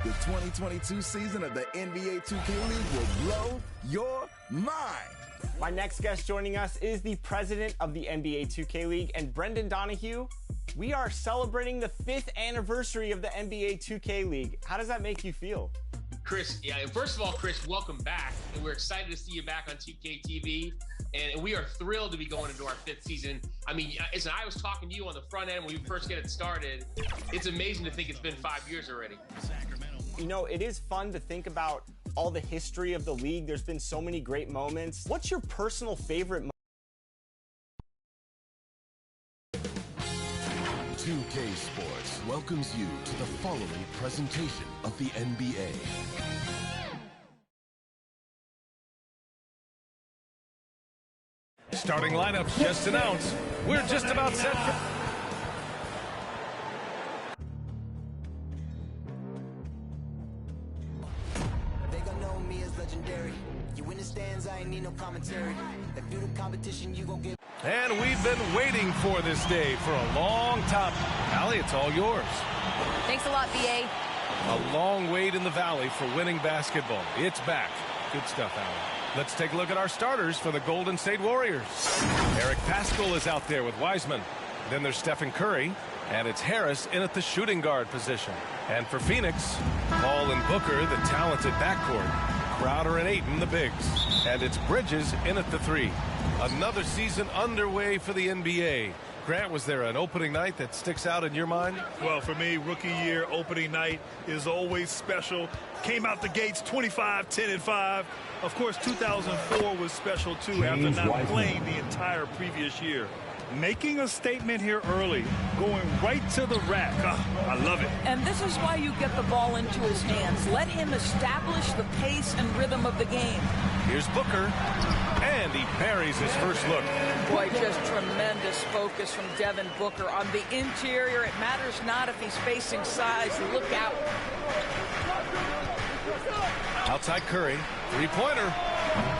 The 2022 season of the NBA 2K League will blow your mind. My next guest joining us is the president of the NBA 2K League, and Brendan Donahue. We are celebrating the 5th anniversary of the NBA 2K League. How does that make you feel? Chris, first of all, Chris, welcome back. And we're excited to see you back on 2K TV. And we are thrilled to be going into our 5th season. I mean, as I was talking to you on the front end when we first get it started, it's amazing to think it's been 5 years already. You know, it is fun to think about all the history of the league. There's been so many great moments. What's your personal favorite moment? 2K Sports welcomes you to the following presentation of the NBA. Starting lineups just announced. We're just about set for... They gon' know me as legendary. You win the stands, I ain't need no commentary. If you do competition, you gon' get... And we've been waiting for this day for a long time. Allie, it's all yours. Thanks a lot, BA. A long wait in the valley for winning basketball. It's back. Good stuff, Allie. Let's take a look at our starters for the Golden State Warriors. Eric Paschall is out there with Wiseman. Then there's Stephen Curry. And it's Harris in at the shooting guard position. And for Phoenix, Paul and Booker, the talented backcourt. Crowder and Ayton, the bigs. And it's Bridges in at the 3. Another season underway for the NBA. Grant, was there an opening night that sticks out in your mind? Well, for me, rookie year opening night is always special. Came out the gates 25, 10, and 5. Of course, 2004 was special, too, after not playing the entire previous year. Making a statement here early, going right to the rack. I love it. And this is why you get the ball into his hands. Let him establish the pace and rhythm of the game. Here's Booker, and he buries his first look. Boy, just tremendous focus from Devin Booker. On the interior, it matters not if he's facing size. Look out. Outside Curry, three-pointer.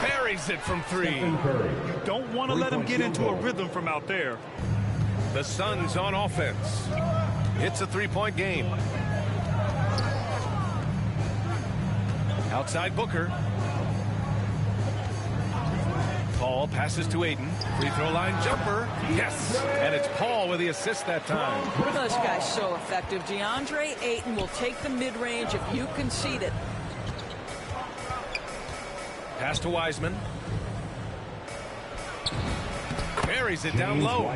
Buries it from 3. You don't want to let him get into a rhythm from out there. The Suns on offense. It's a 3-point game. Outside Booker. Paul passes to Ayton. Free throw line jumper. Yes! And it's Paul with the assist that time. This guy's so effective. DeAndre Ayton will take the mid-range if you concede it. Pass to Wiseman. Buries it down low.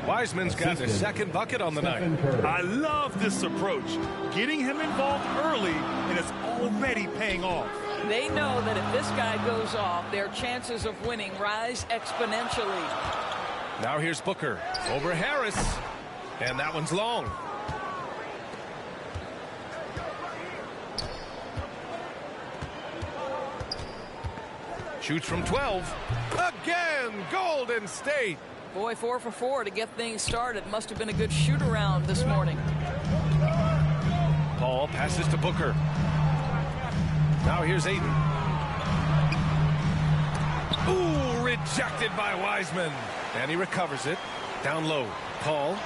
Wiseman's got his second bucket on the night. I love this approach. Getting him involved early, and it's already paying off. They know that if this guy goes off, their chances of winning rise exponentially. Now here's Booker over Harris. And that one's long. Shoots from 12. Again, Golden State. Boy, 4 for 4 to get things started. Must have been a good shoot-around this morning. Paul passes to Booker. Now here's Ayton. Ooh, rejected by Wiseman. And he recovers it. Down low. Paul.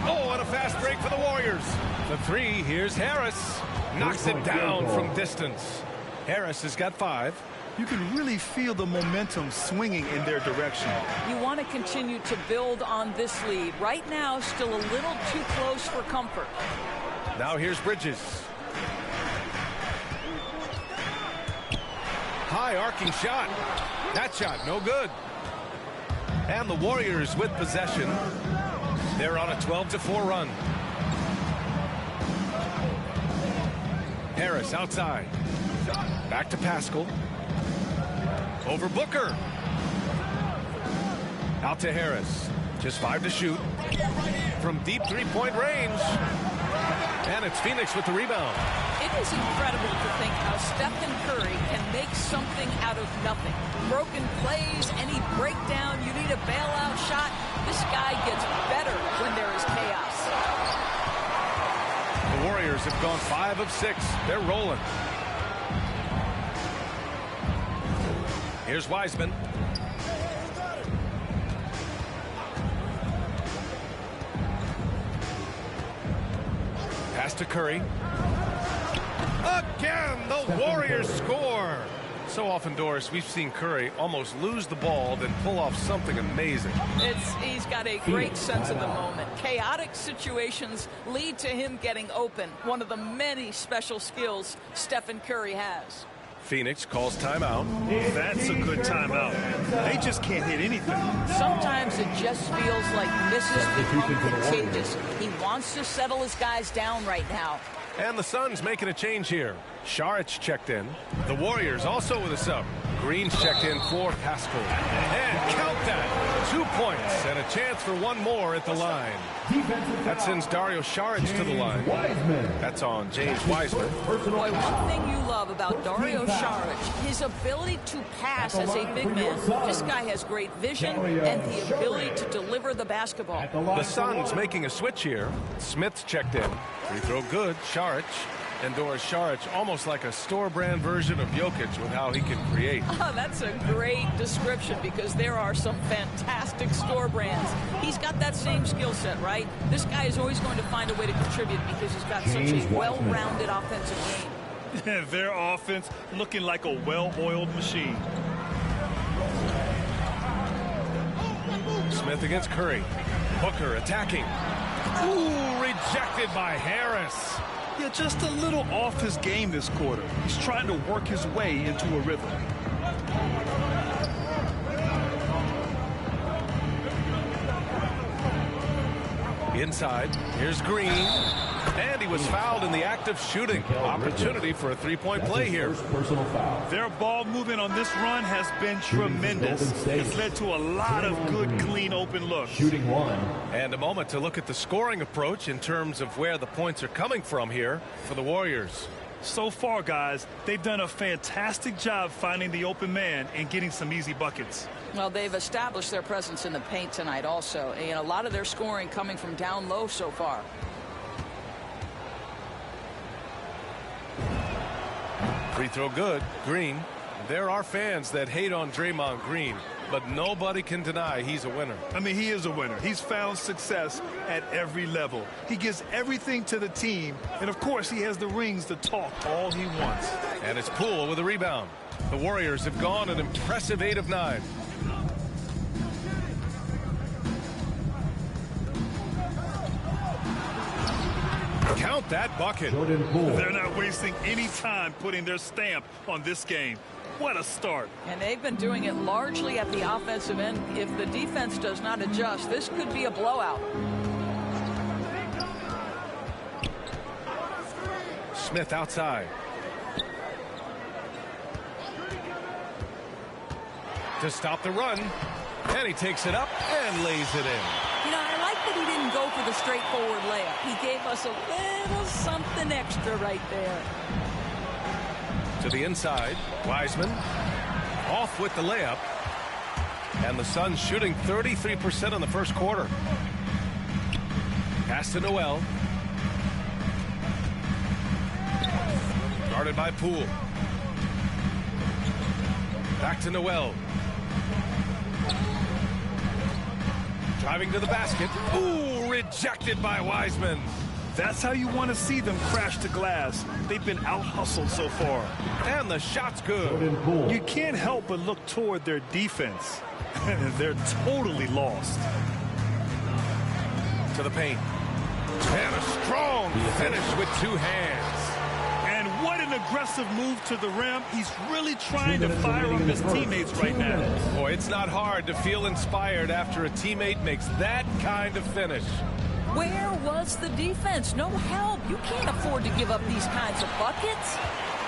Oh, and a fast break for the Warriors. The 3, here's Harris. Knocks it down from distance. Harris has got 5. You can really feel the momentum swinging in their direction. You want to continue to build on this lead. Right now, still a little too close for comfort. Now here's Bridges. High arcing shot. That shot no good. And the Warriors with possession. They're on a 12-4 run. Harris outside. Back to Paschall. Over Booker. Out to Harris. Just 5 to shoot. From deep 3-point range. And it's Phoenix with the rebound. It is incredible to think how Stephen Curry can make something out of nothing. Broken plays, any breakdown, you need a bailout shot. This guy gets better when there is chaos. The Warriors have gone 5 of 6. They're rolling. Here's Wiseman. to Curry. Again, the Warriors score. So often, Doris, we've seen Curry almost lose the ball, then pull off something amazing. He's got a great sense of the moment. Chaotic situations lead to him getting open. One of the many special skills Stephen Curry has. Phoenix calls timeout. That's a good timeout. They just can't hit anything. Sometimes it just feels like misses become contagious. He wants to settle his guys down right now. And the Suns making a change here. Saric checked in. The Warriors also with a sub. Green's checked in for Pascal. And count that. 2 points and a chance for one more at the line. That sends Dario Saric to the line. That's on James Wiseman. Boy, one thing you love about Dario Saric, his ability to pass as a big man. This guy has great vision and the ability to deliver the basketball. The Suns making a switch here. Smith's checked in. Free throw good. Saric. And Doris, Saric almost like a store-brand version of Jokic with how he can create. Oh, that's a great description because there are some fantastic store brands. He's got that same skill set, right? This guy is always going to find a way to contribute because he's got such a well-rounded offensive game. Their offense looking like a well-oiled machine. Smith against Curry. Booker attacking. Ooh, rejected by Harris. Yeah, just a little off his game this quarter. He's trying to work his way into a rhythm. Inside, here's Green. And he was fouled in the act of shooting. Opportunity for a three-point play here. Their ball movement on this run has been tremendous. It's led to a lot of good, clean, open looks. And a moment to look at the scoring approach in terms of where the points are coming from here for the Warriors. So far, guys, they've done a fantastic job finding the open man and getting some easy buckets. Well, they've established their presence in the paint tonight also. And a lot of their scoring coming from down low so far. Free throw good. Green. There are fans that hate on Draymond Green, but nobody can deny he's a winner. I mean, he is a winner. He's found success at every level. He gives everything to the team, and of course, he has the rings to talk all he wants. And it's Poole with a rebound. The Warriors have gone an impressive 8 of 9. Count that bucket. They're not wasting any time putting their stamp on this game. What a start. And they've been doing it largely at the offensive end. If the defense does not adjust, this could be a blowout. Smith outside. To stop the run. And he takes it up and lays it in. You know, I like that he didn't go for the straightforward layup. He gave us a little something extra right there. To the inside, Wiseman off with the layup. And the Suns shooting 33% in the first quarter. Pass to Noel. Guarded by Poole. Back to Noel. Driving to the basket. Ooh, rejected by Wiseman. That's how you want to see them crash the glass. They've been out-hustled so far. And the shot's good. You can't help but look toward their defense. They're totally lost. To the paint. And a strong finish with two hands. And what an aggressive move to the rim. He's really trying to fire up his teammates right now. Boy, it's not hard to feel inspired after a teammate makes that kind of finish. Where was the defense? No help. You can't afford to give up these kinds of buckets.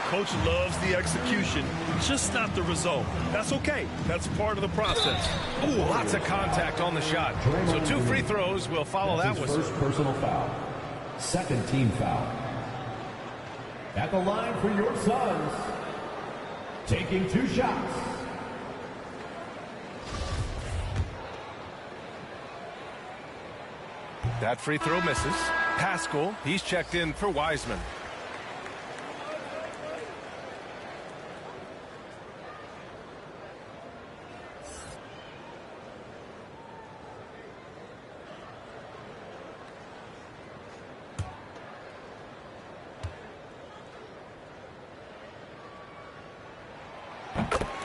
Coach loves the execution, just not the result. That's okay. That's part of the process. Ooh, lots of contact on the shot. So 2 free throws will follow that whistle. First personal foul. Second team foul. At the line for your Suns, taking 2 shots. That free throw misses. Pascal, he's checked in for Wiseman.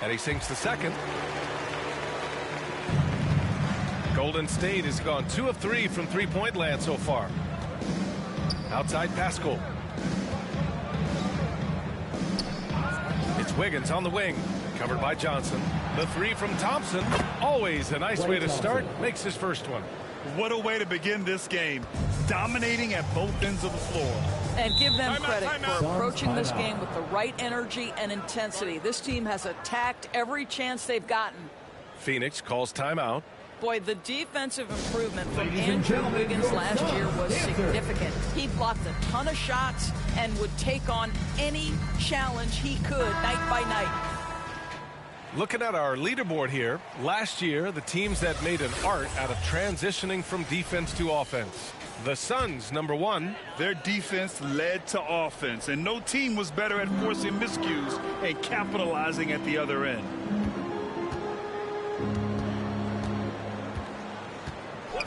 And he sinks the second. Golden State has gone 2 of 3 from three-point land so far. Outside Pascal. It's Wiggins on the wing. Covered by Johnson. The three from Thompson. Always a nice way to start. Makes his first one. What a way to begin this game. Dominating at both ends of the floor. And give them credit for approaching this game with the right energy and intensity. This team has attacked every chance they've gotten. Phoenix calls timeout. Boy, the defensive improvement from Andrew Wiggins last year was significant. He blocked a ton of shots and would take on any challenge he could night by night. Looking at our leaderboard here, last year, the teams that made an art out of transitioning from defense to offense. The Suns, #1. Their defense led to offense, and no team was better at forcing miscues and capitalizing at the other end.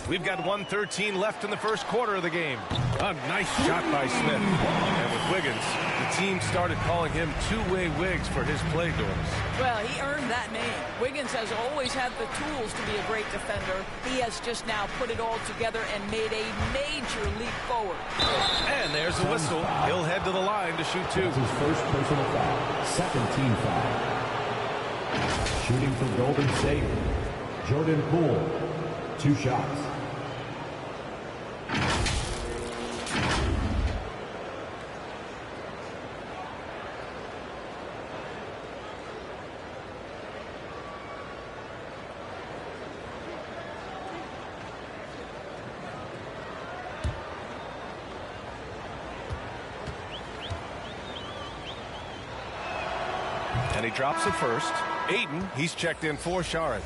We've got 1:13 left in the first quarter of the game. A nice shot by Smith. And with Wiggins, the team started calling him two-way Wiggs for his play doors. Well, he earned that name. Wiggins has always had the tools to be a great defender. He has just now put it all together and made a major leap forward. And there's a whistle. He'll head to the line to shoot two. That's his first personal foul. Second team foul. Shooting for Golden State, Jordan Poole. 2 shots. And he drops it first. Aiden, he's checked in for Saric.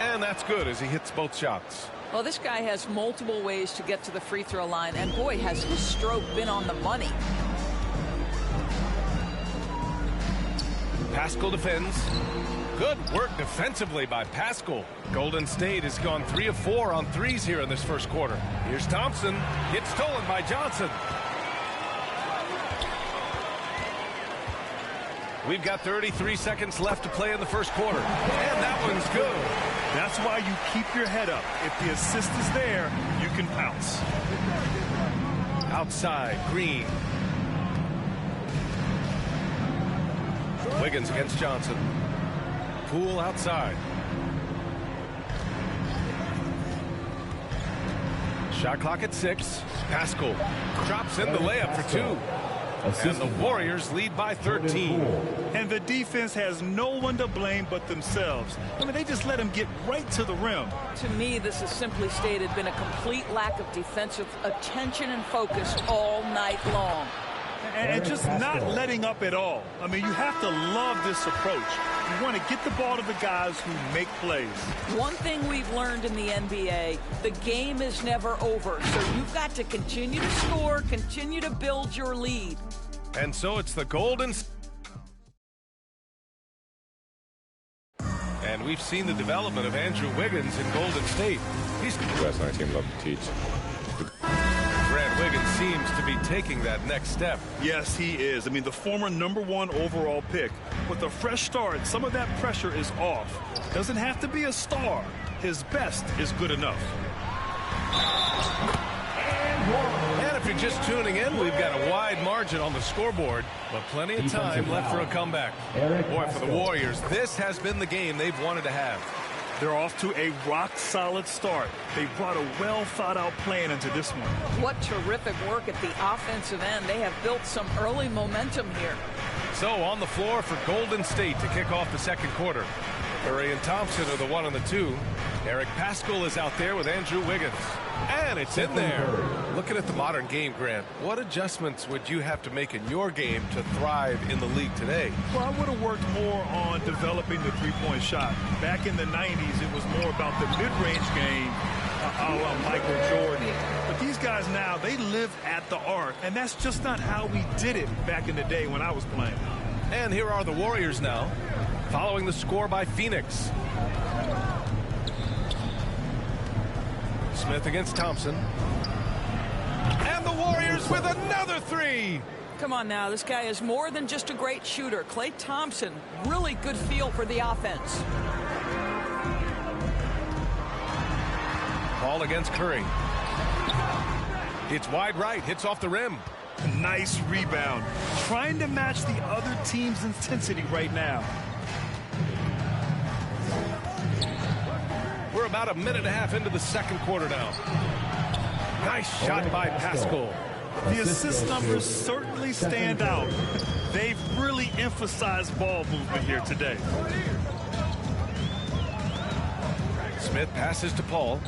And that's good as he hits both shots. Well, this guy has multiple ways to get to the free throw line, and boy, has his stroke been on the money. Pascal defends. Good work defensively by Pascal. Golden State has gone 3 of 4 on threes here in this first quarter. Here's Thompson. Gets stolen by Johnson. We've got 33 seconds left to play in the first quarter. And that one's good. That's why you keep your head up. If the assist is there, you can pounce. Outside, Green. Wiggins against Johnson. Poole outside. Shot clock at 6. Pascal drops in the layup for 2. And the Warriors lead by 13. And the defense has no one to blame but themselves. I mean, they just let him get right to the rim. To me, this has simply stated been a complete lack of defensive attention and focus all night long. And just not letting up at all. I mean, you have to love this approach. You want to get the ball to the guys who make plays. One thing we've learned in the NBA, the game is never over. So you've got to continue to score, continue to build your lead. And so it's the Golden. And we've seen the development of Andrew Wiggins in Golden State. He's West 19 love to teach. Grant Wiggins seems to be taking that next step. Yes, he is. I mean, the former #1 overall pick. With a fresh start, some of that pressure is off. Doesn't have to be a star. His best is good enough. And if you're just tuning in, we've got a wide margin on the scoreboard, but plenty of time left for a comeback. Boy, for the Warriors, this has been the game they've wanted to have. They're off to a rock-solid start. They brought a well-thought-out plan into this one. What terrific work at the offensive end. They have built some early momentum here. So on the floor for Golden State to kick off the second quarter. Curry and Thompson are the 1 and the 2. Eric Pascal is out there with Andrew Wiggins. And it's in there. Looking at the modern game, Grant, what adjustments would you have to make in your game to thrive in the league today? Well, I would have worked more on developing the three-point shot. Back in the 90s, it was more about the mid-range game. Michael Jordan. But these guys now, they live at the arc, and that's just not how we did it back in the day when I was playing. And here are the Warriors now, following the score by Phoenix. Smith against Thompson. And the Warriors with another three. Come on now, this guy is more than just a great shooter. Klay Thompson, really good feel for the offense. Ball against Curry. It's wide right, hits off the rim. Nice rebound. Trying to match the other team's intensity right now. We're about a minute and a half into the second quarter now. Nice shot by Pascal. The assist numbers certainly stand out. They've really emphasized ball movement here today. Smith passes to Paul.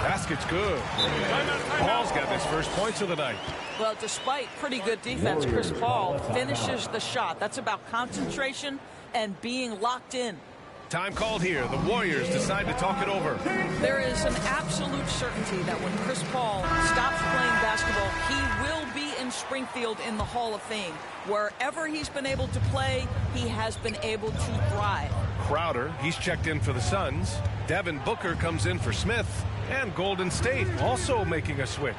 Basket's good. Paul's got his first points of the night. Well, despite pretty good defense, Chris Paul finishes the shot. That's about concentration and being locked in. Time called here. The Warriors decide to talk it over. There is an absolute certainty that when Chris Paul stops playing basketball, he will be in Springfield in the Hall of Fame. Wherever he's been able to play, he has been able to thrive. Crowder, he's checked in for the Suns. Devin Booker comes in for Smith. And Golden State also making a switch.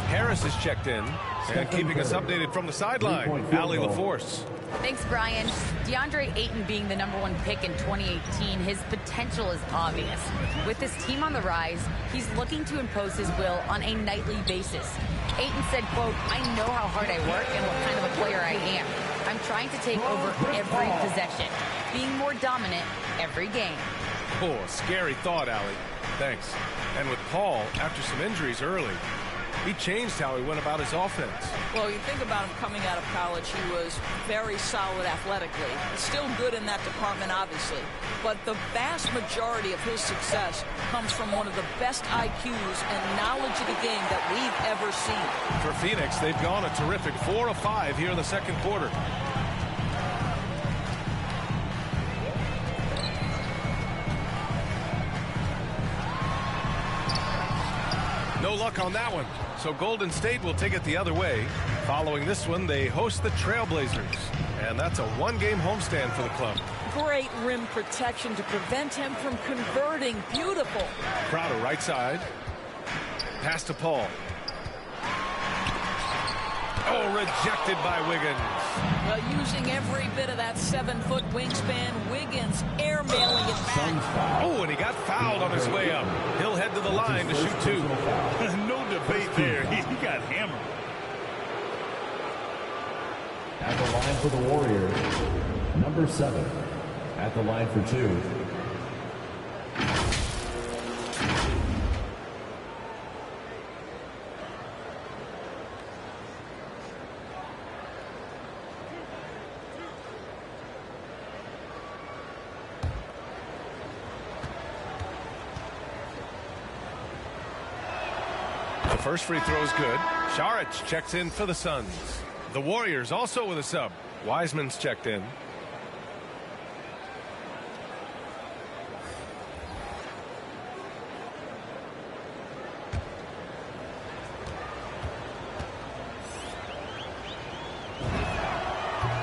Harris is checked in. And keeping us updated from the sideline, Allie LaForce. Thanks, Brian. DeAndre Ayton being the #1 pick in 2018, his potential is obvious. With his team on the rise, he's looking to impose his will on a nightly basis. Ayton said, quote, "I know how hard I work and what kind of a player I am. I'm trying to take over every possession, being more dominant every game." Oh, a scary thought, Allie. Thanks. And with Paul, after some injuries early, he changed how he went about his offense. Well, you think about him coming out of college, he was very solid athletically. Still good in that department, obviously. But the vast majority of his success comes from one of the best IQs and knowledge of the game that we've ever seen. For Phoenix, they've gone a terrific 4 of 5 here in the second quarter. No luck on that one. So Golden State will take it the other way. Following this one, they host the Trailblazers. And that's a one-game homestand for the club. Great rim protection to prevent him from converting. Beautiful. Crowder right side. Pass to Paul. Oh, rejected by Wiggins. Well, using every bit of that 7-foot wingspan, Wiggins airmailing it back. Oh, and he got fouled on his way up. He'll head to the line to shoot 2. No debate there. He got hammered. At the line for the Warriors, #7. At the line for 2. The first free throw is good. Saric checks in for the Suns. The Warriors also with a sub. Wiseman's checked in.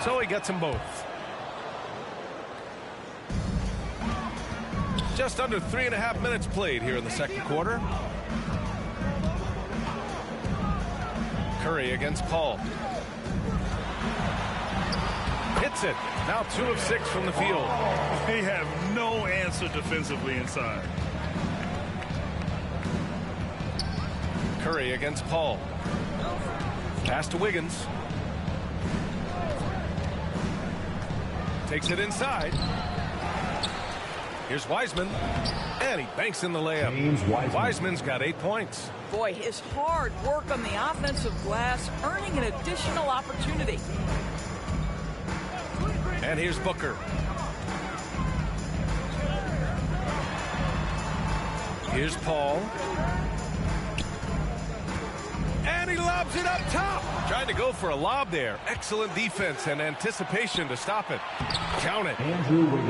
So he gets them both. Just under 3.5 minutes played here in the second quarter. Curry against Paul. Hits it. Now 2 of 6 from the field. They have no answer defensively inside. Curry against Paul. Pass to Wiggins. Takes it inside. Here's Wiseman. And he banks in the layup. Wiseman's got 8 points. Boy, his hard work on the offensive glass earning an additional opportunity. And here's Booker. Here's Paul. And he lobs it up top. Trying to go for a lob there. Excellent defense and anticipation to stop it. Count it.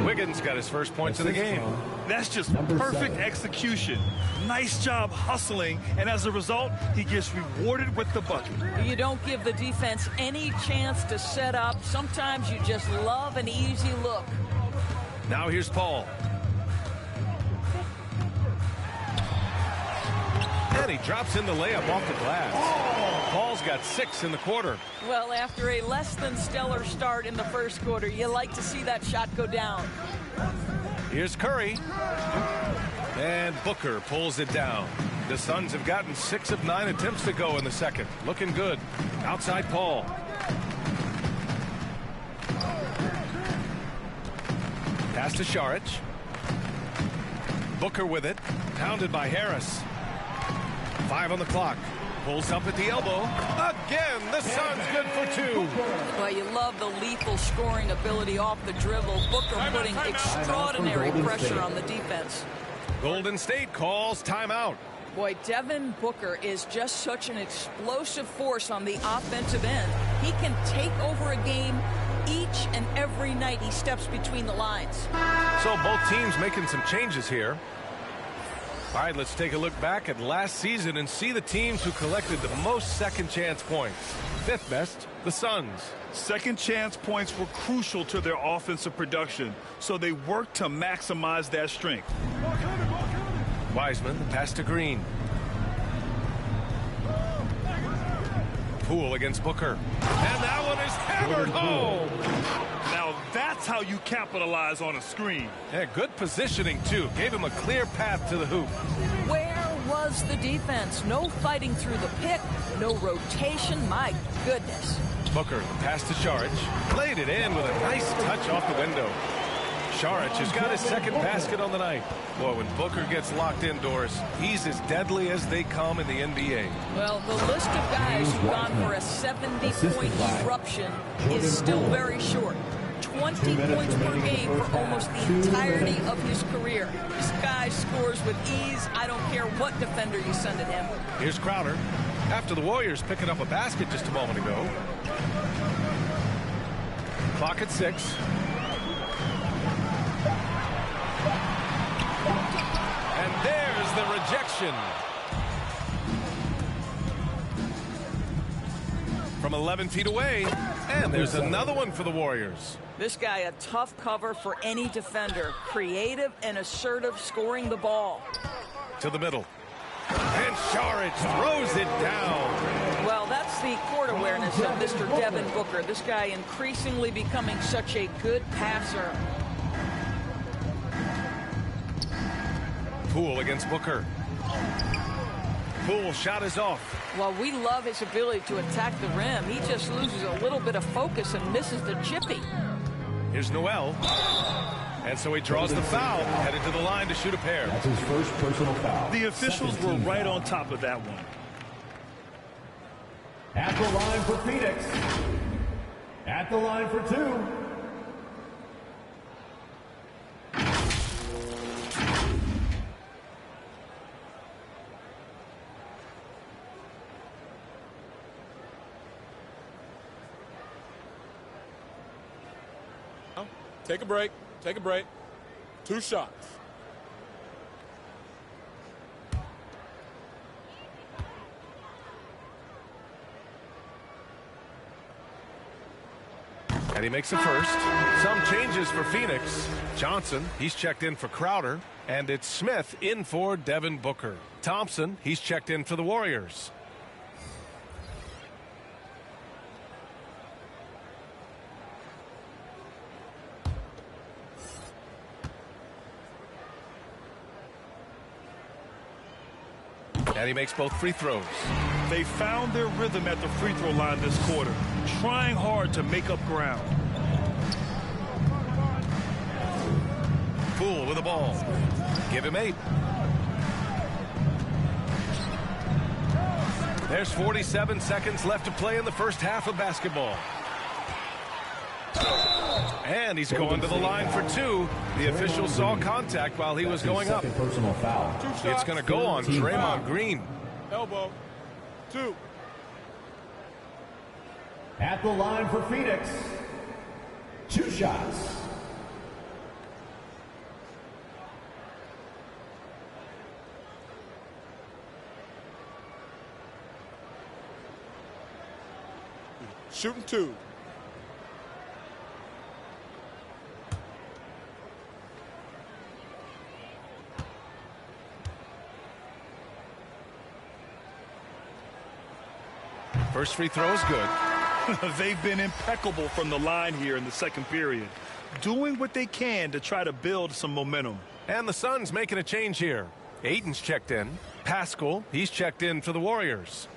Wiggins got his first points of the game. That's just perfect execution. Nice job hustling, and as a result, he gets rewarded with the bucket. You don't give the defense any chance to set up. Sometimes you just love an easy look. Now here's Paul. And he drops in the layup off the glass. Paul's got 6 in the quarter. Well, after a less than stellar start in the first quarter, you like to see that shot go down. Here's Curry. And Booker pulls it down. The Suns have gotten 6 of 9 attempts to go in the second. Looking good. Outside Paul. Pass to Šarić. Booker with it. Pounded by Harris. 5 on the clock. Pulls up at the elbow. Again, the Suns good for 2. Well, you love the lethal scoring ability off the dribble. Booker putting extraordinary pressure on the defense. Golden State calls timeout. Boy, Devin Booker is just such an explosive force on the offensive end. He can take over a game each and every night he steps between the lines. So both teams making some changes here. All right, let's take a look back at last season and see the teams who collected the most second chance points. 5th best, the Suns. Second chance points were crucial to their offensive production, so they worked to maximize that strength. Wiseman, pass to Green. Poole against Booker. And that one is hammered home. Now that's how you capitalize on a screen. Yeah, good positioning, too. Gave him a clear path to the hoop. Where was the defense? No fighting through the pick, no rotation. My goodness. Booker, pass to Šarić. Laid it in with a nice touch off the window. Šarić has got his second basket on the night. Boy, when Booker gets locked indoors, he's as deadly as they come in the NBA. Well, the list of guys who've gone for a 70-point eruption is still very short. 20 points per game for almost the entirety of his career. This guy scores with ease. I don't care what defender you send at him. Here's Crowder. After the Warriors picking up a basket just a moment ago. Clock at 6. And there's the rejection. From 11 feet away. And there's another one for the Warriors. This guy a tough cover for any defender. Creative and assertive scoring the ball. To the middle. And Šarić throws it down. Well, that's the court awareness of Mr. Devin Booker. This guy increasingly becoming such a good passer. Poole against Booker. Poole shot is off. Well, we love his ability to attack the rim. He just loses a little bit of focus and misses the chippy. Here's Noel. And so he draws the foul, headed to the line to shoot a pair. That's his first personal foul. The officials were right on top of that one. At the line for Phoenix. At the line for 2. Take a break. Take a break. 2 shots. And he makes the first. Some changes for Phoenix. Johnson, he's checked in for Crowder. And it's Smith in for Devin Booker. Thompson, he's checked in for the Warriors. And he makes both free throws. They found their rhythm at the free throw line this quarter, trying hard to make up ground. Poole with the ball. Give him 8. There's 47 seconds left to play in the first half of basketball. And he's going to the line for 2. The official saw contact while he was going up. Personal foul. It's going to go on Draymond Green. Elbow. 2. At the line for Phoenix, 2 shots. Shooting 2. First free throw is good. They've been impeccable from the line here in the second period, doing what they can to try to build some momentum. And the Suns making a change here. Ayton's checked in. Pascal, he's checked in for the Warriors.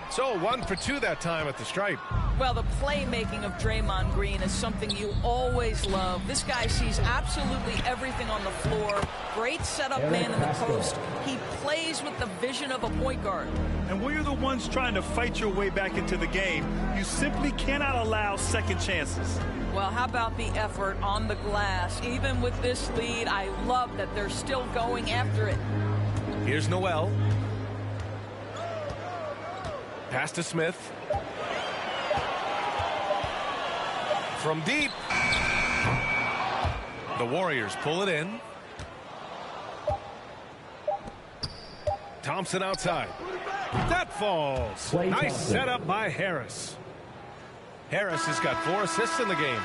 So 1 for 2 that time at the stripe. Well, the playmaking of Draymond Green is something you always love. This guy sees absolutely everything on the floor. Great setup man in the post. He plays with the vision of a point guard. And when you're the ones trying to fight your way back into the game, you simply cannot allow second chances. Well, how about the effort on the glass? Even with this lead, I love that they're still going after it. Here's Noel. Pass to Smith. From deep. The Warriors pull it in. Thompson outside. That falls. Nice setup by Harris. Harris has got 4 assists in the game.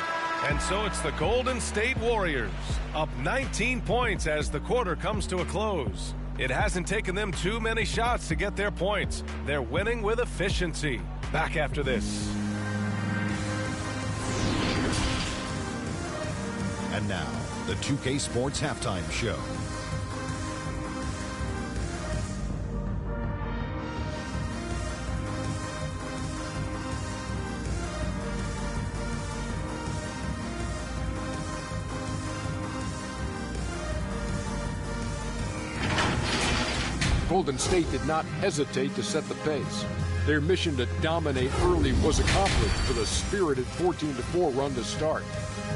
And so it's the Golden State Warriors up 19 points as the quarter comes to a close. It hasn't taken them too many shots to get their points. They're winning with efficiency. Back after this. And now, the 2K Sports Halftime Show. Golden State did not hesitate to set the pace. Their mission to dominate early was accomplished with a spirited 14-4 run to start.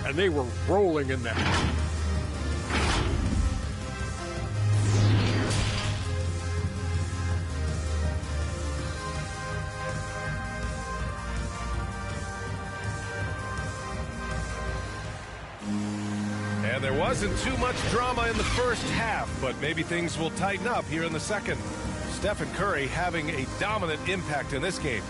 And they were rolling in that. And there wasn't too much drama in the first half, but maybe things will tighten up here in the second. Stephen Curry having a dominant impact in this game.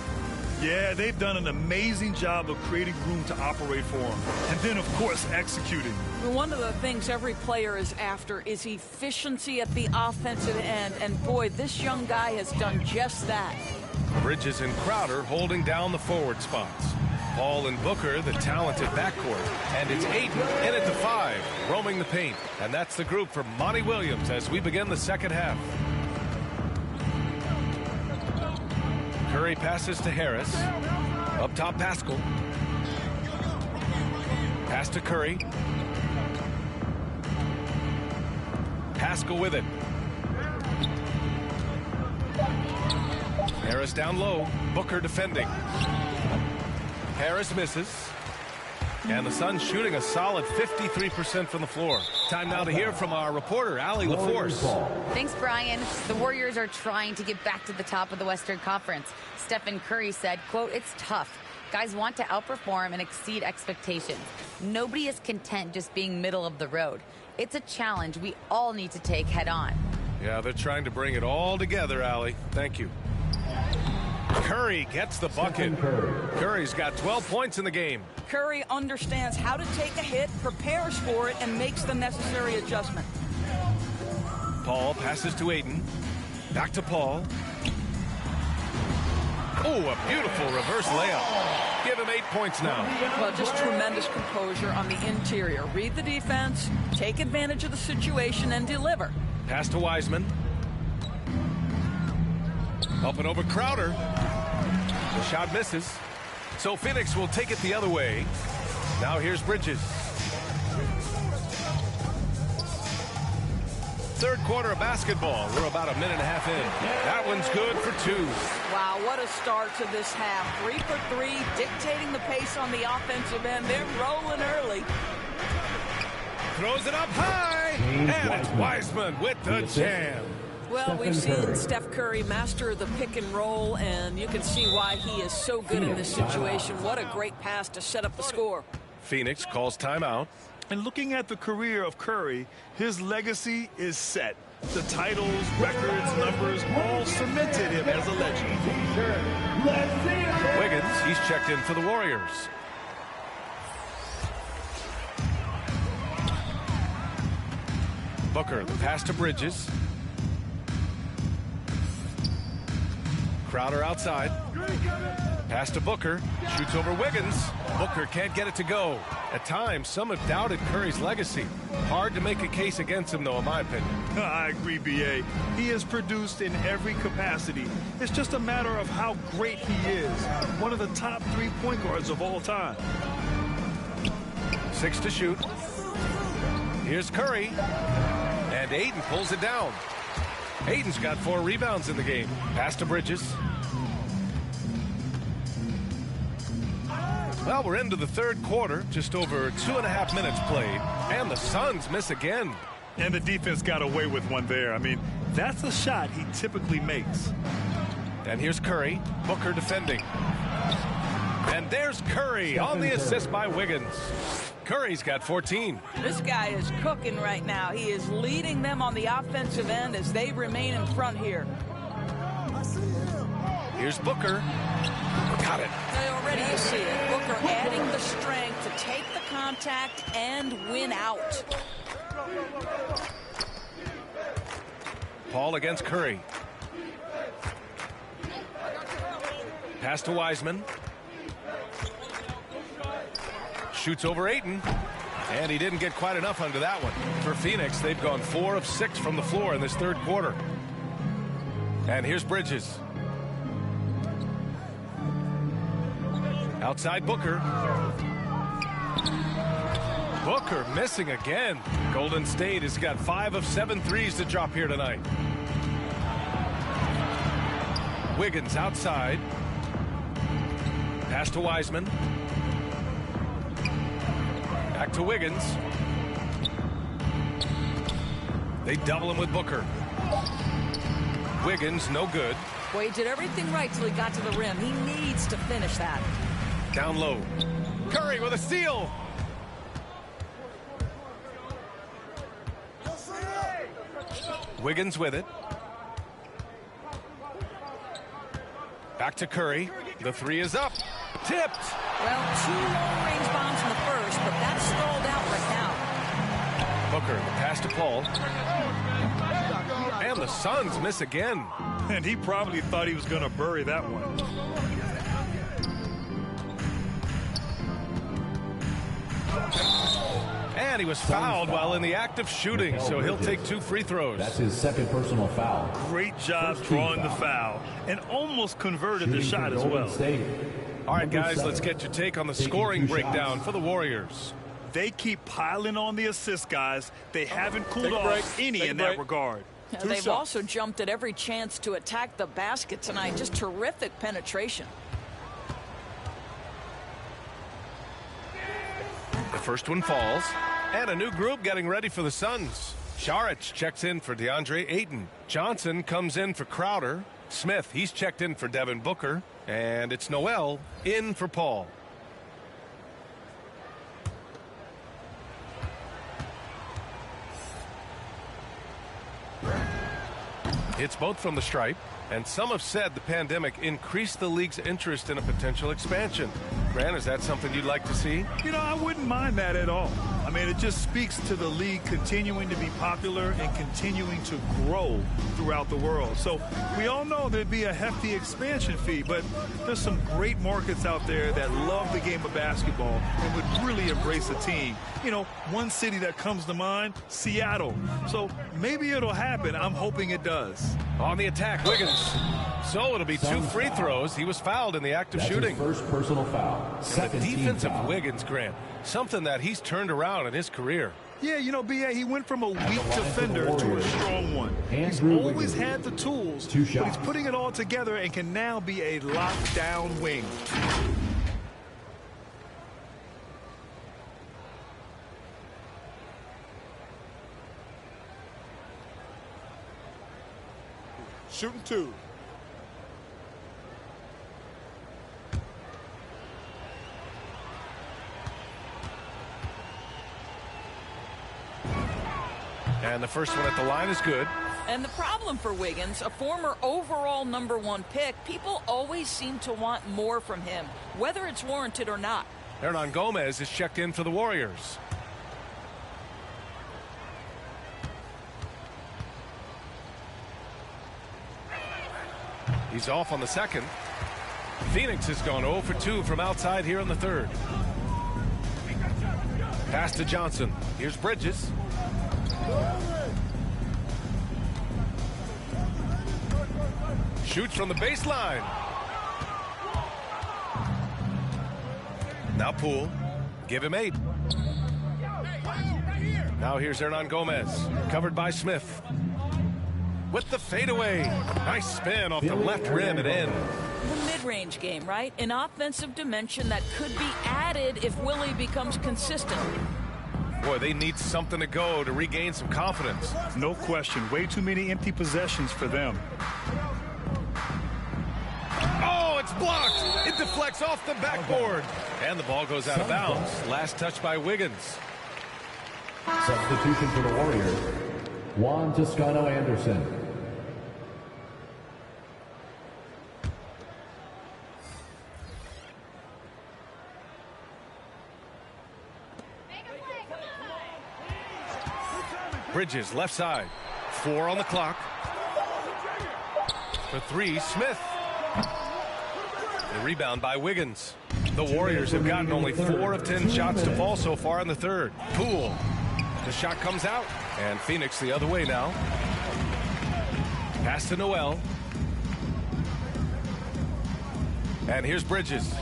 Yeah, they've done an amazing job of creating room to operate for him. And then, of course, executing. One of the things every player is after is efficiency at the offensive end. And, boy, this young guy has done just that. Bridges and Crowder holding down the forward spots. Paul and Booker, the talented backcourt. And it's Ayton in at the 5, roaming the paint. And that's the group for Monty Williams as we begin the second half. Curry passes to Harris. Up top, Pascal. Pass to Curry. Pascal with it. Harris down low. Booker defending. Harris misses. And the Suns shooting a solid 53% from the floor. Time now to hear from our reporter, Allie LaForce. Thanks, Brian. The Warriors are trying to get back to the top of the Western Conference. Stephen Curry said, quote, "It's tough. Guys want to outperform and exceed expectations. Nobody is content just being middle of the road. It's a challenge we all need to take head on." Yeah, they're trying to bring it all together, Allie. Thank you. Curry gets the bucket. Curry's got 12 points in the game. Curry understands how to take a hit, prepares for it, and makes the necessary adjustment. Paul passes to Ayton. Back to Paul. Oh, a beautiful reverse layup. Give him 8 points now. Well, just tremendous composure on the interior. Read the defense, take advantage of the situation, and deliver. Pass to Wiseman. Up and over Crowder. The shot misses. So Phoenix will take it the other way. Now here's Bridges. Third quarter of basketball. We're about a minute and a half in. That one's good for 2. Wow, what a start to this half. 3 for 3, dictating the pace on the offensive end. They're rolling early. throws it up high, and it's Wiseman with the jam. Well, we've seen Steph Curry master the pick and roll, and you can see why he is so good in this situation. What a great pass to set up the score. Phoenix calls timeout. And looking at the career of Curry, his legacy is set. The titles, records, numbers, all cemented him as a legend. Wiggins, he's checked in for the Warriors. Booker, the pass to Bridges. Crowder outside. Pass to Booker. Shoots over Wiggins. Booker can't get it to go. At times, some have doubted Curry's legacy. Hard to make a case against him, though, in my opinion. I agree, B.A. He is produced in every capacity. It's just a matter of how great he is. One of the top 3 point guards of all time. 6 to shoot. Here's Curry. And Ayton pulls it down. Ayton's got 4 rebounds in the game. Pass to Bridges. Well, we're into the third quarter. Just over 2.5 minutes played. And the Suns miss again. And the defense got away with one there. I mean, that's a shot he typically makes. And here's Curry. Booker defending. And there's Curry on the assist by Wiggins. Curry's got 14. This guy is cooking right now. He is leading them on the offensive end as they remain in front here. Here's Booker. Got it. Already you see it. Booker adding the strength to take the contact and win out. Paul against Curry. Pass to Wiseman. Shoots over Ayton. And he didn't get quite enough under that one. For Phoenix, they've gone 4 of 6 from the floor in this third quarter. And here's Bridges. Outside Booker. Booker missing again. Golden State has got 5 of 7 threes to drop here tonight. Wiggins outside. Pass to Wiseman. Back to Wiggins. They double him with Booker. Wiggins, no good. Well, he did everything right till he got to the rim. He needs to finish that. Down low. Curry with a steal. Wiggins with it. Back to Curry. The 3 is up. Tipped. Well, 2 long-range bombs in the first, but that's stalled out right now. Booker, the pass to Paul. And the Suns miss again. And he probably thought he was going to bury that one. And he was fouled while in the act of shooting, so he'll take 2 free throws. That's his second personal foul. Great job drawing the foul and almost converted the shot as well. All right, guys, let's get your take on the scoring breakdown for the Warriors. They keep piling on the assist, guys. They haven't cooled off any in that regard. They've also jumped at every chance to attack the basket tonight. Just terrific penetration. The first one falls. And a new group getting ready for the Suns. Saric checks in for DeAndre Ayton. Johnson comes in for Crowder. Smith, he's checked in for Devin Booker. And it's Noel in for Paul. It's both from the stripe, and some have said the pandemic increased the league's interest in a potential expansion. Grant, is that something you'd like to see? You know, I wouldn't mind that at all. I mean, it just speaks to the league continuing to be popular and continuing to grow throughout the world. So we all know there'd be a hefty expansion fee, but there's some great markets out there that love the game of basketball and would really embrace a team. You know, one city that comes to mind, Seattle. So maybe it'll happen. I'm hoping it does. On the attack, Wiggins. So it'll be 2 free throws. He was fouled in the act of shooting. His first personal foul. The defense of Wiggins, Grant, something that he's turned around in his career. Yeah, you know, B.A., he went from a weak defender to a strong one. He's always had the tools, but he's putting it all together and can now be a lockdown wing. Shooting 2. And the first one at the line is good. And the problem for Wiggins, a former overall #1 pick, people always seem to want more from him, whether it's warranted or not. Hernan Gomez is checked in for the Warriors. He's off on the second. Phoenix has gone 0 for 2 from outside here in the third. Pass to Johnson. Here's Bridges. Shoots from the baseline. Now Poole. Give him 8. Now here's Hernan Gomez. Covered by Smith. With the fadeaway. Nice spin off the left rim and in. The mid-range game, right? An offensive dimension that could be added if Willie becomes consistent. Boy, they need something to go to regain some confidence. No question. Way too many empty possessions for them. Oh, it's blocked. It deflects off the backboard. And the ball goes out of bounds. Last touch by Wiggins. Substitution for the Warriors, Juan Toscano-Anderson. Bridges, left side. 4 on the clock. For 3, Smith. The rebound by Wiggins. The Warriors have gotten only 4 of 10 shots to fall so far in the third. Poole. The shot comes out. And Phoenix the other way now. Pass to Noel. And here's Bridges.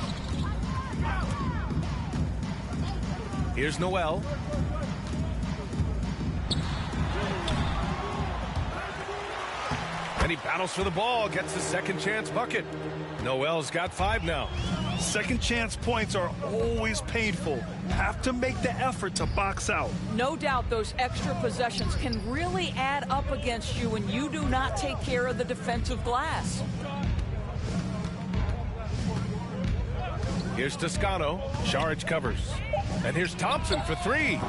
Here's Noel. And he battles for the ball, gets the second chance bucket. Noel's got 5 now. Second chance points are always painful. Have to make the effort to box out. No doubt those extra possessions can really add up against you when you do not take care of the defensive glass. Here's Toscano. Saric covers. And here's Thompson for 3.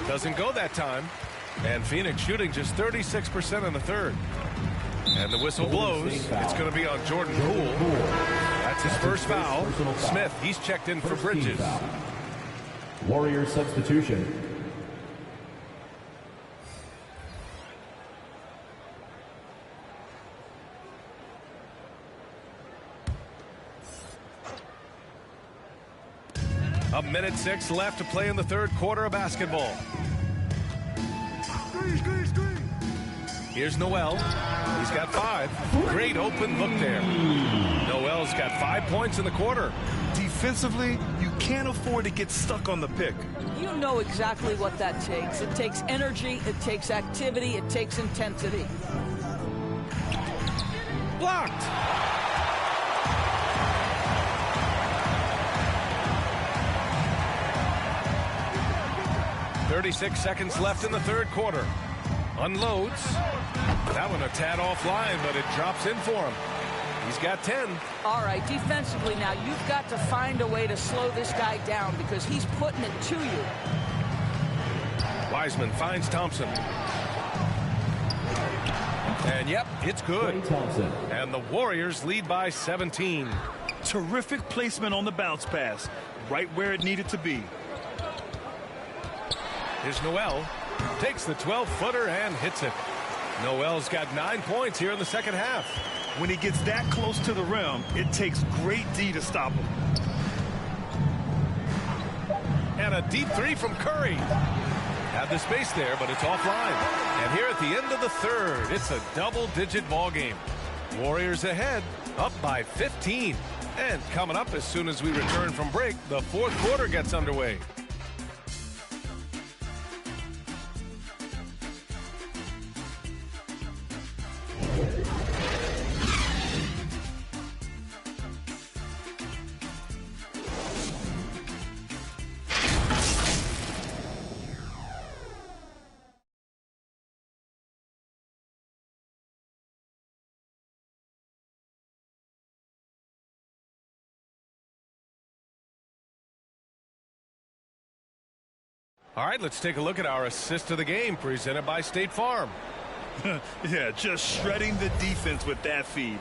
Doesn't go that time. And Phoenix shooting just 36% in the third. And the whistle blows. It's going to be on Jordan Poole. That's his first foul. Smith, he's checked in for Bridges. Warriors substitution. A minute 6 left to play in the third quarter of basketball. Here's Noel. He's got 5. Great open look there. Noel's got 5 points in the quarter. Defensively, you can't afford to get stuck on the pick. You know exactly what that takes. It takes energy, it takes activity, it takes intensity. Blocked. .36 seconds left in the third quarter. Unloads. That one a tad offline, but it drops in for him. He's got 10. All right, defensively now, you've got to find a way to slow this guy down because he's putting it to you. Wiseman finds Thompson. And yep, it's good. And the Warriors lead by 17. Terrific placement on the bounce pass. Right where it needed to be. Here's Noel. Takes the 12-footer and hits it. Noel's got 9 points here in the second half. When he gets that close to the rim, it takes great D to stop him. And a deep 3 from Curry. Had the space there, but it's offline. And here at the end of the third, it's a double-digit ball game. Warriors ahead, up by 15. And coming up as soon as we return from break, the fourth quarter gets underway. All right, let's take a look at our assist of the game presented by State Farm. Yeah, just shredding the defense with that feed.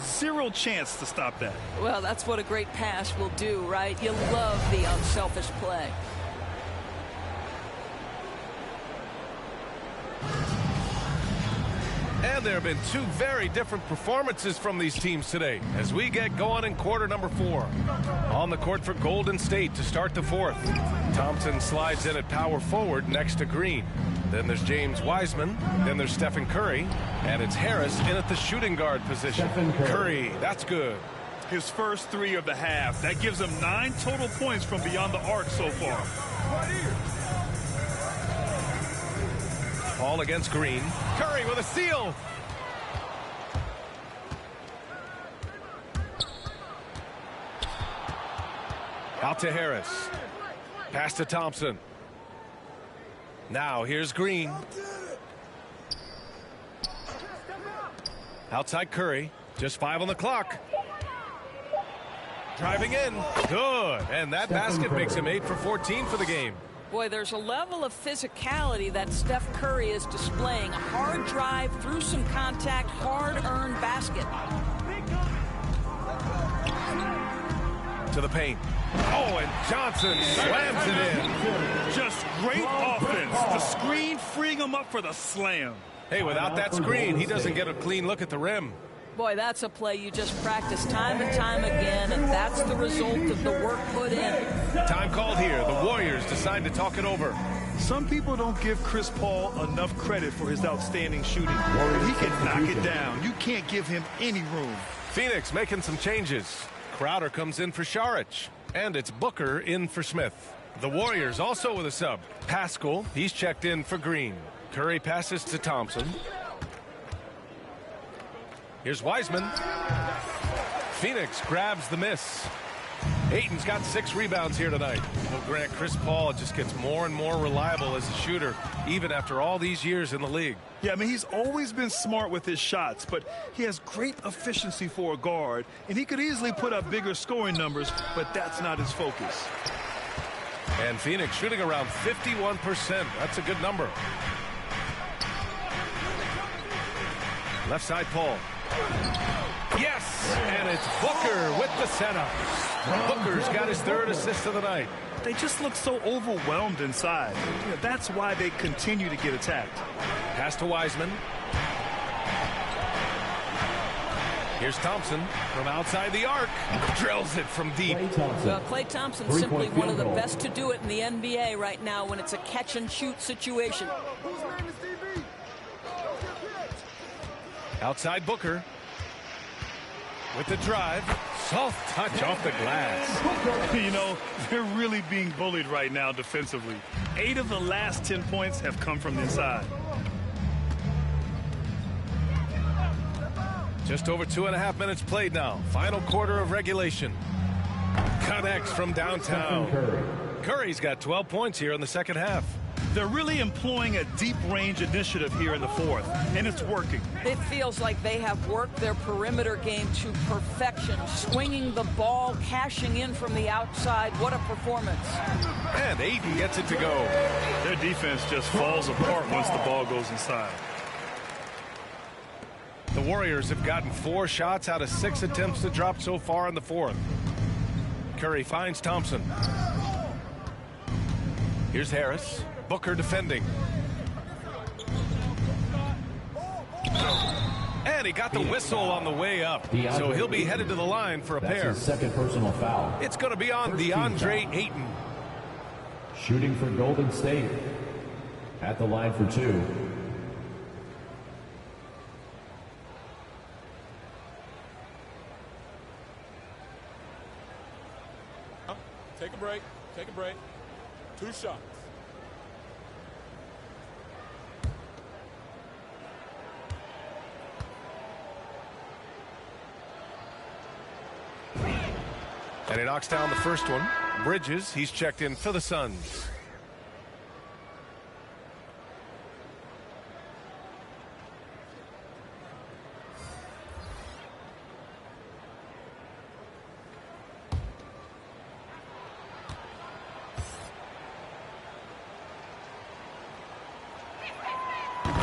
Zero chance to stop that. Well, that's what a great pass will do, right? You love the unselfish play. And there have been two very different performances from these teams today as we get going in quarter number 4. On the court for Golden State to start the fourth. Thompson slides in at power forward next to Green. Then there's James Wiseman. Then there's Stephen Curry. And it's Harris in at the shooting guard position. Curry, that's good. His first 3 of the half. That gives him 9 total points from beyond the arc so far. Ball against Green. Curry with a steal. Out to Harris. Pass to Thompson. Now here's Green. Outside Curry. Just 5 on the clock. Driving in. Good. And that basket makes him 8 for 14 for the game. Boy, there's a level of physicality that Steph Curry is displaying. A hard drive through some contact, hard-earned basket. To the paint. Oh, and Johnson slams it in. Just great offense. The screen freeing him up for the slam. Hey, without that screen, he doesn't get a clean look at the rim. Boy, that's a play you just practice time and time again, and that's the result of the work put in. Time called here. The Warriors decide to talk it over. Some people don't give Chris Paul enough credit for his outstanding shooting. He can knock it down. You can't give him any room. Phoenix making some changes. Crowder comes in for Saric. And it's Booker in for Smith. The Warriors also with a sub. Pascal, he's checked in for Green. Curry passes to Thompson. Here's Wiseman. Phoenix grabs the miss. Ayton's got 6 rebounds here tonight. Well, Grant, Chris Paul just gets more and more reliable as a shooter, even after all these years in the league. Yeah, I mean, he's always been smart with his shots, but he has great efficiency for a guard, and he could easily put up bigger scoring numbers, but that's not his focus. And Phoenix shooting around 51%. That's a good number. Left side, Paul. Yes, and it's Booker with the setup. Booker's got his 3rd assist of the night. They just look so overwhelmed inside. Yeah, that's why they continue to get attacked. Pass to Wiseman. Here's Thompson from outside the arc. Drills it from deep. Well, Klay Thompson's simply one of the best to do it in the NBA right now when it's a catch-and-shoot situation. Outside Booker. With the drive. Soft touch off the glass. You know, they're really being bullied right now defensively. 8 of the last 10 points have come from the inside. Just over 2.5 minutes played now. Final quarter of regulation. Connects from downtown. Curry's got 12 points here in the second half. They're really employing a deep range initiative here in the fourth, and it's working. It feels like they have worked their perimeter game to perfection, swinging the ball, cashing in from the outside. What a performance. And Ayton gets it to go. Their defense just falls apart once the ball goes inside. The Warriors have gotten 4 shots out of 6 attempts to drop so far in the fourth. Curry finds Thompson. Here's Harris. Booker defending. And he got the whistle on the way up. So he'll be headed to the line for a pair. His 2nd personal foul. It's going to be on DeAndre Ayton. Shooting for Golden State. At the line for 2. Take a break. Take a break. 2 shots. And he knocks down the first one. Bridges, he's checked in for the Suns.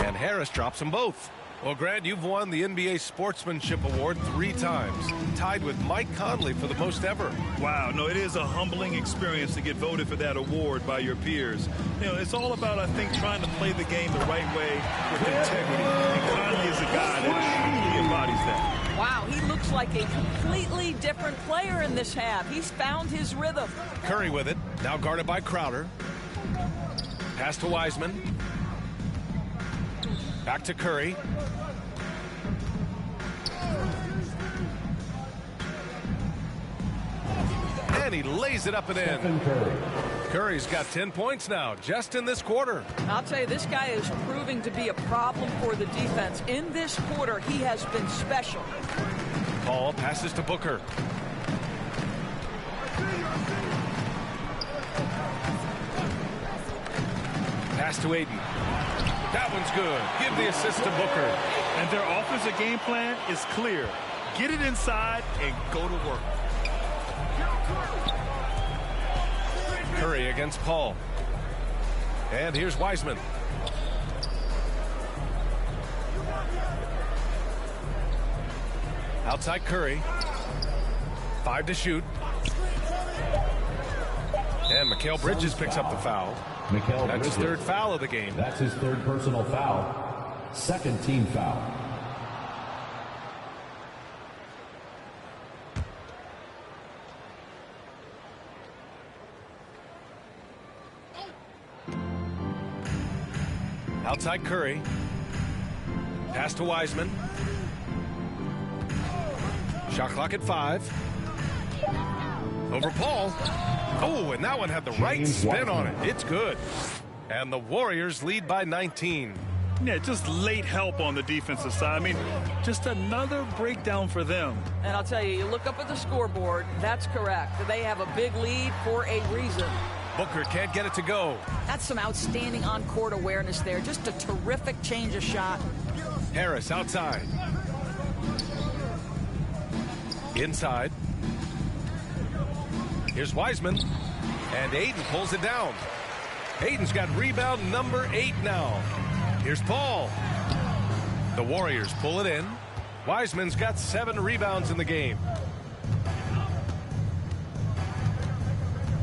And Harris drops them both. Well, Grant, you've won the NBA Sportsmanship Award 3 times, tied with Mike Conley for the most ever. Wow, no, it is a humbling experience to get voted for that award by your peers. You know, it's all about, I think, trying to play the game the right way with integrity. And Conley is a guy that truly embodies that. Wow, he looks like a completely different player in this half. He's found his rhythm. Curry with it, now guarded by Crowder. Pass to Wiseman. Back to Curry. And he lays it up and in. Curry's got 10 points now, just in this quarter. I'll tell you, this guy is proving to be a problem for the defense. In this quarter, he has been special. Paul passes to Booker. Pass to Aiden. That one's good. Give the assist to Booker. And their offensive game plan is clear. Get it inside and go to work. Curry against Paul. And here's Wiseman. Outside Curry. 5 to shoot. And Mikal Bridges picks up the foul. That's his 3rd foul of the game. That's his 3rd personal foul. 2nd team foul. Outside Curry. Pass to Wiseman. Shot clock at 5. Over Paul. Oh, and that one had the right spin on it. It's good. And the Warriors lead by 19. Yeah, just late help on the defensive side. I mean, just another breakdown for them. And I'll tell you, you look up at the scoreboard, that's correct. They have a big lead for a reason. Booker can't get it to go. That's some outstanding on-court awareness there. Just a terrific change of shot. Harris outside. Inside. Here's Wiseman. And Aiden pulls it down. Aiden's got rebound number 8 now. Here's Paul. The Warriors pull it in. Wiseman's got 7 rebounds in the game.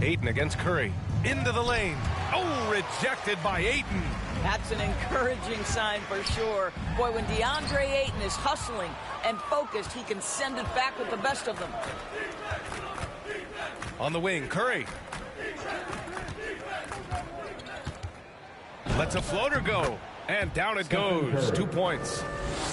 Aiden against Curry. Into the lane. Oh, rejected by Aiden. That's an encouraging sign for sure. Boy, when DeAndre Ayton is hustling and focused, he can send it back with the best of them. On the wing, Curry. Lets a floater go. And down it goes. 2 points.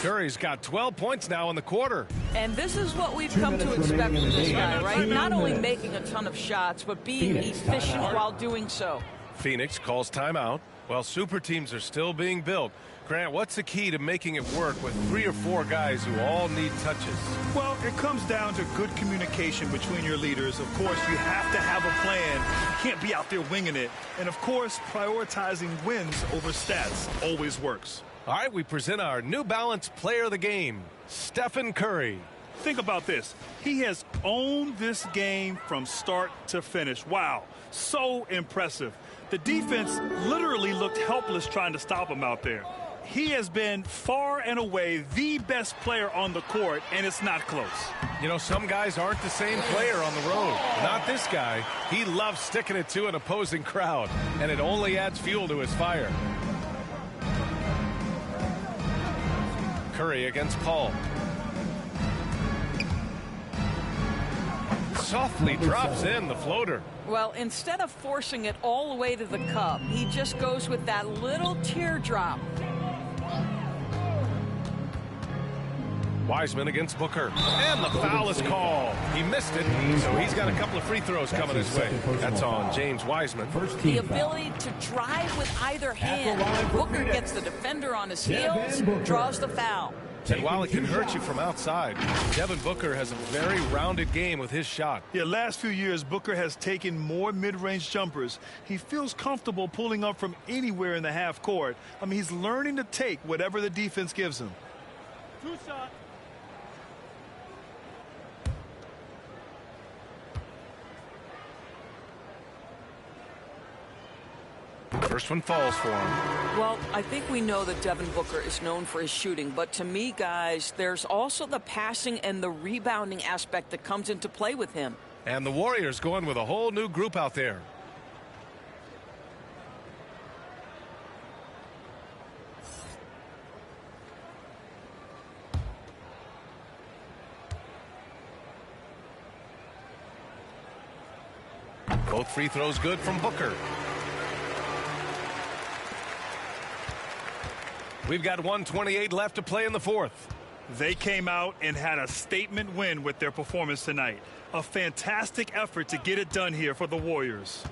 Curry's got 12 points now in the quarter. And this is what we've come to expect from this guy, right? Not only making a ton of shots, but being efficient while doing so. Phoenix calls timeout while super teams are still being built. Grant, what's the key to making it work with 3 or 4 guys who all need touches? Well, it comes down to good communication between your leaders. Of course, you have to have a plan. You can't be out there winging it. And, of course, prioritizing wins over stats always works. All right, we present our New Balance player of the game, Stephen Curry. Think about this. He has owned this game from start to finish. Wow, so impressive. The defense literally looked helpless trying to stop him out there. He has been far and away the best player on the court, and it's not close. You know, some guys aren't the same player on the road. Not this guy. He loves sticking it to an opposing crowd, and it only adds fuel to his fire. Curry against Paul. Softly drops in the floater. Well, instead of forcing it all the way to the cup, he just goes with that little teardrop. Wiseman against Booker. And the foul is called. He missed it, so he's got a couple of free throws coming his way. That's on James Wiseman. The ability to drive with either hand. Booker gets the defender on his heels, draws the foul. And while it can hurt you from outside, Devin Booker has a very rounded game with his shot. Yeah, last few years, Booker has taken more mid-range jumpers. He feels comfortable pulling up from anywhere in the half court. I mean, he's learning to take whatever the defense gives him. 2 shots. First one falls for him. Well, I think we know that Devin Booker is known for his shooting, but to me, guys, there's also the passing and the rebounding aspect that comes into play with him. And the Warriors going with a whole new group out there. Both free throws good from Booker. We've got 1:28 left to play in the fourth. They came out and had a statement win with their performance tonight. A fantastic effort to get it done here for the Warriors.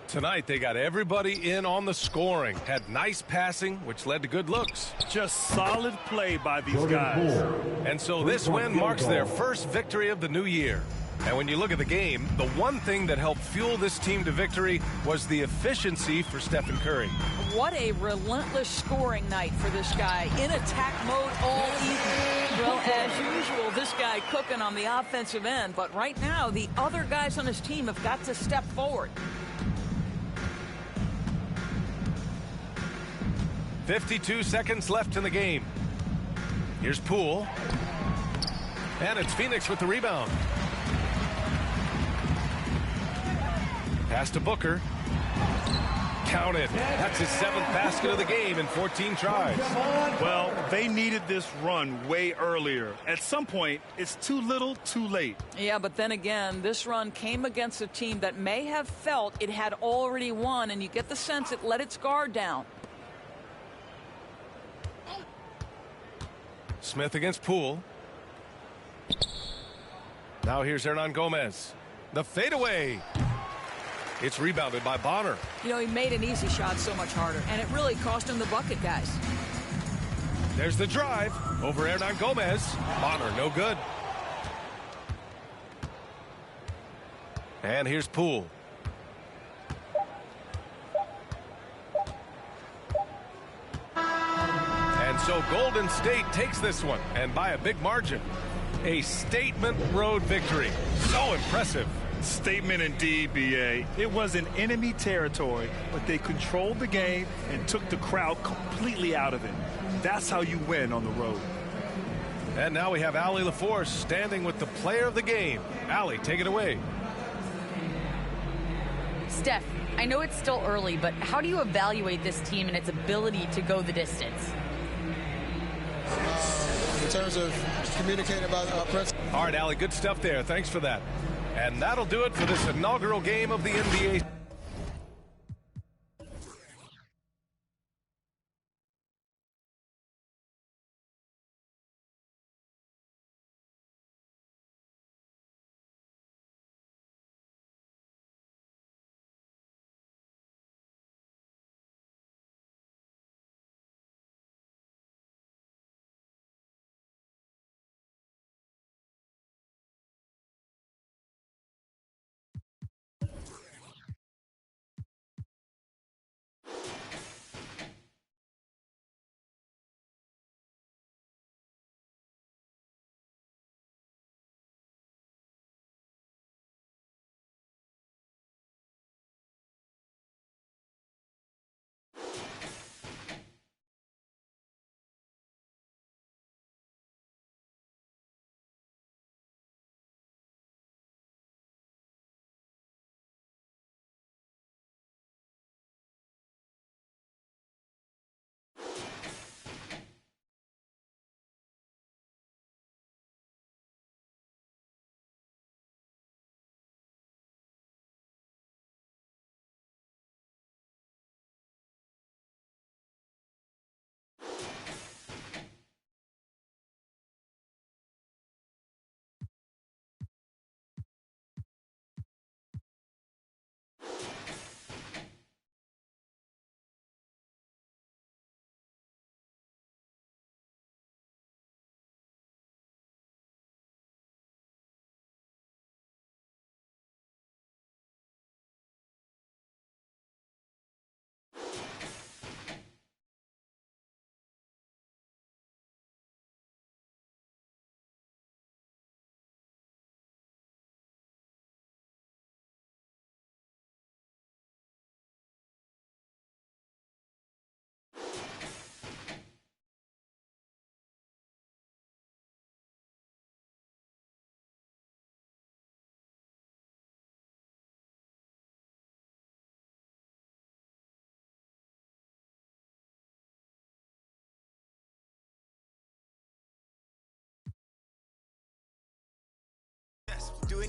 Tonight they got everybody in on the scoring. Had nice passing, which led to good looks. Just solid play by these guys. And so this win marks their first victory of the new year. And when you look at the game, the one thing that helped fuel this team to victory was the efficiency for Stephen Curry. What a relentless scoring night for this guy. In attack mode all evening. Well, as usual, this guy cooking on the offensive end. But right now, the other guys on his team have got to step forward. 52 seconds left in the game. Here's Poole. And it's Phoenix with the rebound. Pass to Booker. Count it. That's his 7th basket of the game in 14 tries. Well, they needed this run way earlier. At some point, it's too little, too late. Yeah, but then again, this run came against a team that may have felt it had already won, and you get the sense it let its guard down. Smith against Poole. Now here's Hernan Gomez. The fadeaway. It's rebounded by Bonner. You know, he made an easy shot so much harder, and it really cost him the bucket, guys. There's the drive over Hernan Gomez. Bonner, no good. And here's Poole. And so Golden State takes this one, and by a big margin. A statement road victory. So impressive. Statement indeed, BA. It was in enemy territory, but they controlled the game and took the crowd completely out of it. That's how you win on the road. And now we have Allie LaForce standing with the player of the game. Allie, take it away. Steph, I know it's still early, but how do you evaluate this team and its ability to go the distance? In terms of communicating about our principles. All right, Allie, good stuff there. Thanks for that. And that'll do it for this inaugural game of the NBA.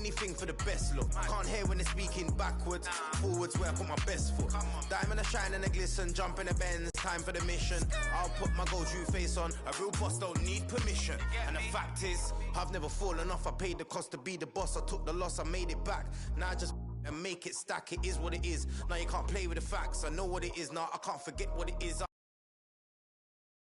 anything for the best look. Can't hear when they're speaking backwards. Forwards where I put my best foot. Diamond a shine and a glisten, jump in the Benz, time for the mission. I'll put my gold true face on. A real boss don't need permission. And the fact is, I've never fallen off. I paid the cost to be the boss. I took the loss, I made it back. Now I just and make it stack. It is what it is. Now you can't play with the facts. I know what it is now. I can't forget what it is.